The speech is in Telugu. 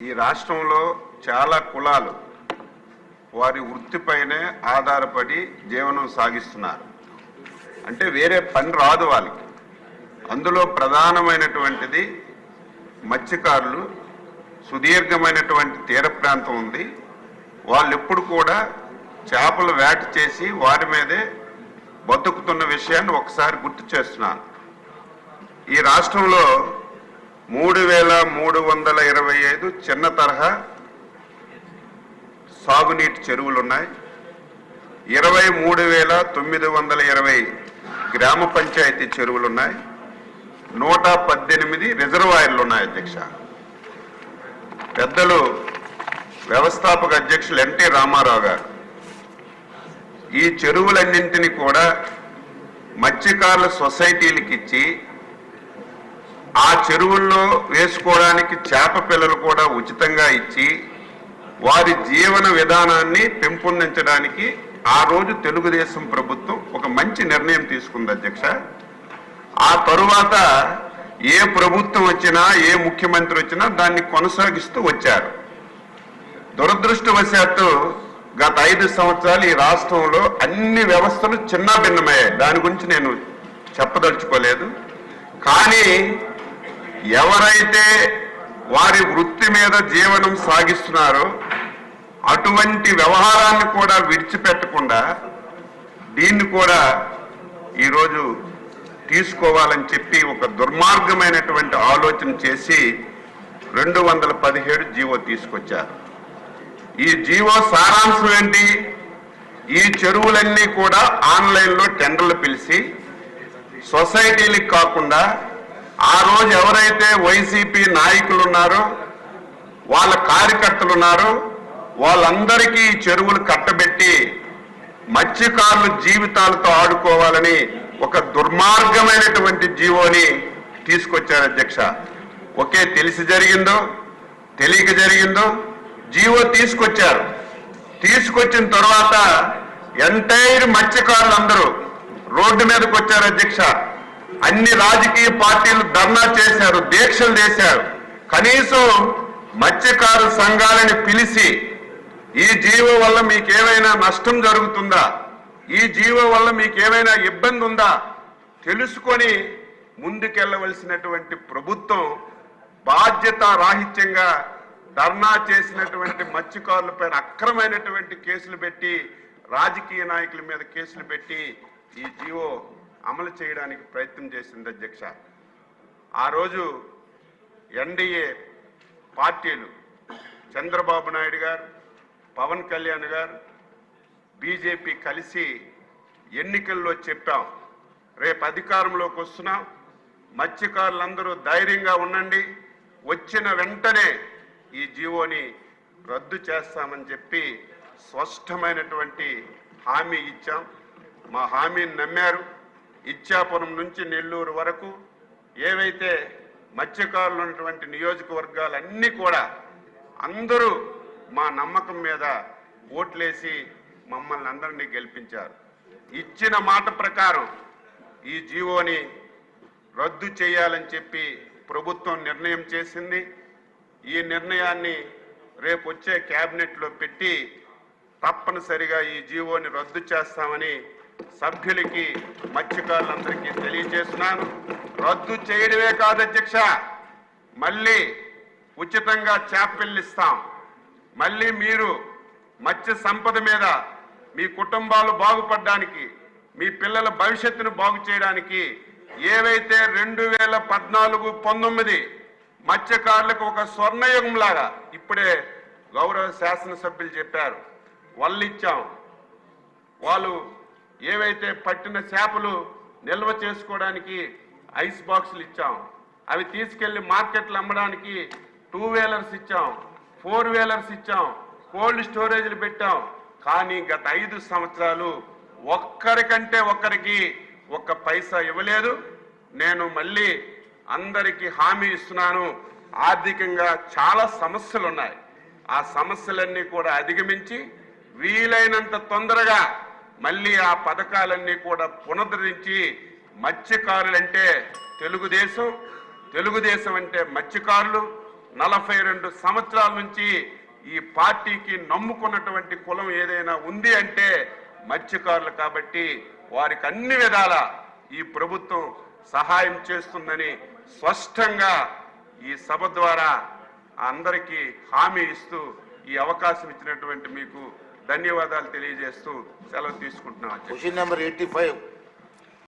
ఈ రాష్ట్రంలో చాలా కులాలు వారి వృత్తిపైనే ఆధారపడి జీవనం సాగిస్తున్నారు. అంటే వేరే పని రాదు వాళ్ళకి. అందులో ప్రధానమైనటువంటిది మత్స్యకారులు. సుదీర్ఘమైనటువంటి తీర ప్రాంతం ఉంది. వాళ్ళు ఎప్పుడు కూడా చేపలు వేట చేసి వారి మీదే బతుకుతున్న విషయాన్ని ఒకసారి గుర్తు చేస్తున్నాను. ఈ రాష్ట్రంలో 3,325 చిన్న తరహా సాగునీటి చెరువులు ఉన్నాయి. 23,920 గ్రామ పంచాయతీ చెరువులు ఉన్నాయి. 118 రిజర్వాయర్లు ఉన్నాయి. అధ్యక్ష, పెద్దలు వ్యవస్థాపక అధ్యక్షులు ఎన్టీ రామారావు గారు ఈ చెరువులన్నింటినీ కూడా మత్స్యకారుల సొసైటీలకు ఇచ్చి ఆ చెరువుల్లో వేసుకోవడానికి చేప పిల్లలు కూడా ఉచితంగా ఇచ్చి వారి జీవన విధానాన్ని పెంపొందించడానికి ఆ రోజు తెలుగుదేశం ప్రభుత్వం ఒక మంచి నిర్ణయం తీసుకుంది. అధ్యక్ష, ఆ తరువాత ఏ ప్రభుత్వం వచ్చినా ఏ ముఖ్యమంత్రి వచ్చినా దాన్ని కొనసాగిస్తూ వచ్చారు. దురదృష్టవశాత్తు గత 5 సంవత్సరాలు ఈ రాష్ట్రంలో అన్ని వ్యవస్థలు చిన్నాభిన్నమయ్యాయి. దాని గురించి నేను చెప్పదలుచుకోలేదు. కానీ ఎవరైతే వారి వృత్తి మీద జీవనం సాగిస్తున్నారో అటువంటి వ్యవహారాన్ని కూడా విడిచిపెట్టకుండా దీన్ని కూడా ఈరోజు తీసుకోవాలని చెప్పి ఒక దుర్మార్గమైనటువంటి ఆలోచన చేసి 217 జీవో తీసుకొచ్చారు. ఈ జీవో సారాంశం ఏంటి? ఈ చెరువులన్నీ కూడా ఆన్లైన్లో టెండర్లు పిలిచి సొసైటీలకు కాకుండా ఆ రోజు ఎవరైతే వైసీపీ నాయకులు ఉన్నారో వాళ్ళ కార్యకర్తలు ఉన్నారో వాళ్ళందరికీ ఈ చెరువులు కట్టబెట్టి మత్స్యకారుల జీవితాలతో ఆడుకోవాలని ఒక దుర్మార్గమైనటువంటి జీవోని తీసుకొచ్చారు. అధ్యక్ష, ఒకే తెలిసి జరిగిందో తెలియక జరిగిందో జీవో తీసుకొచ్చారు. తీసుకొచ్చిన తర్వాత ఎంటైర్ మత్స్యకారులందరూ రోడ్డు మీదకి వచ్చారు. అధ్యక్ష, అన్ని రాజకీయ పార్టీలు ధర్నా చేశారు, దీక్షలు చేశారు. కనీసం మత్స్యకారు సంఘాలని పిలిచి ఈ జీవో వల్ల మీకేమైనా నష్టం జరుగుతుందా, ఈ జీవో వల్ల మీకేమైనా ఇబ్బంది ఉందా తెలుసుకొని ముందుకెళ్లవలసినటువంటి ప్రభుత్వం బాధ్యత రాహిత్యంగా ధర్నా చేసినటువంటి మత్స్యకారులపైన అక్రమైనటువంటి కేసులు పెట్టి రాజకీయ నాయకుల మీద కేసులు పెట్టి ఈ జీవో అమలు చేయడానికి ప్రయత్నం చేసింది. అధ్యక్ష, ఆ రోజు ఎన్డీఏ పార్టీలు చంద్రబాబు నాయుడు గారు, పవన్ కళ్యాణ్ గారు, బీజేపీ కలిసి ఎన్నికల్లో చెప్పాం, రేపు అధికారంలోకి వస్తున్నాం, మత్స్యకారులందరూ ధైర్యంగా ఉండండి, వచ్చిన వెంటనే ఈ జీవోని రద్దు చేస్తామని చెప్పి స్పష్టమైనటువంటి హామీ ఇచ్చాం. మా హామీని నమ్మారు. ఇచ్చాపురం నుంచి నెల్లూరు వరకు ఏవైతే మత్స్యకారులు ఉన్నటువంటి నియోజకవర్గాలన్నీ కూడా అందరూ మా నమ్మకం మీద ఓట్లేసి మమ్మల్ని అందరినీ గెలిపించారు. ఇచ్చిన మాట ప్రకారం ఈ జీవోని రద్దు చేయాలని చెప్పి ప్రభుత్వం నిర్ణయం చేసింది. ఈ నిర్ణయాన్ని రేపు వచ్చే క్యాబినెట్లో పెట్టి తప్పనిసరిగా ఈ జీవోని రద్దు చేస్తామని సభ్యులకి మత్స్యకారులందరికీ తెలియజేస్తున్నాను. రద్దు చేయడమే కాదు అధ్యక్ష, మళ్ళీ ఉచితంగా చేపలు ఇస్తాం. మళ్ళీ మీరు మత్స్య సంపద మీద మీ కుటుంబాలు బాగుపడడానికి, మీ పిల్లల భవిష్యత్తును బాగు చేయడానికి ఏవైతే 2014-19 మత్స్యకారులకు ఒక స్వర్ణయుగం లాగా ఇప్పుడే గౌరవ శాసనసభ్యులు చెప్పారు, వాళ్ళు ఇచ్చాం. వాళ్ళు ఏవైతే పట్టిన చేపలు నిల్వ చేసుకోవడానికి ఐస్ బాక్సులు ఇచ్చాం, అవి తీసుకెళ్లి మార్కెట్లు అమ్మడానికి 2 వీలర్స్ ఇచ్చాం, 4 వీలర్స్ ఇచ్చాం, కోల్డ్ స్టోరేజ్లు పెట్టాం. కానీ గత 5 సంవత్సరాలు ఒక్కరికంటే ఒక్కరికి ఒక్క పైసా ఇవ్వలేదు. నేను మళ్ళీ అందరికీ హామీ ఇస్తున్నాను, ఆర్థికంగా చాలా సమస్యలు ఉన్నాయి. ఆ సమస్యలన్నీ కూడా అధిగమించి వీలైనంత తొందరగా మళ్ళీ ఆ పథకాలన్నీ కూడా పునరుద్ధరించి మత్స్యకారులంటే తెలుగుదేశం, తెలుగుదేశం అంటే మత్స్యకారులు, 42 సంవత్సరాల నుంచి ఈ పార్టీకి నమ్ముకున్నటువంటి కులం ఏదైనా ఉంది అంటే మత్స్యకారులు కాబట్టి వారికి అన్ని విధాల ఈ ప్రభుత్వం సహాయం చేస్తుందని స్పష్టంగా ఈ సభ ద్వారా అందరికీ హామీ ఇస్తూ ఈ అవకాశం ఇచ్చినటువంటి మీకు ధన్యవాదాలు తెలియజేస్తూ సెలవు తీసుకుంటున్నాను. Question number 85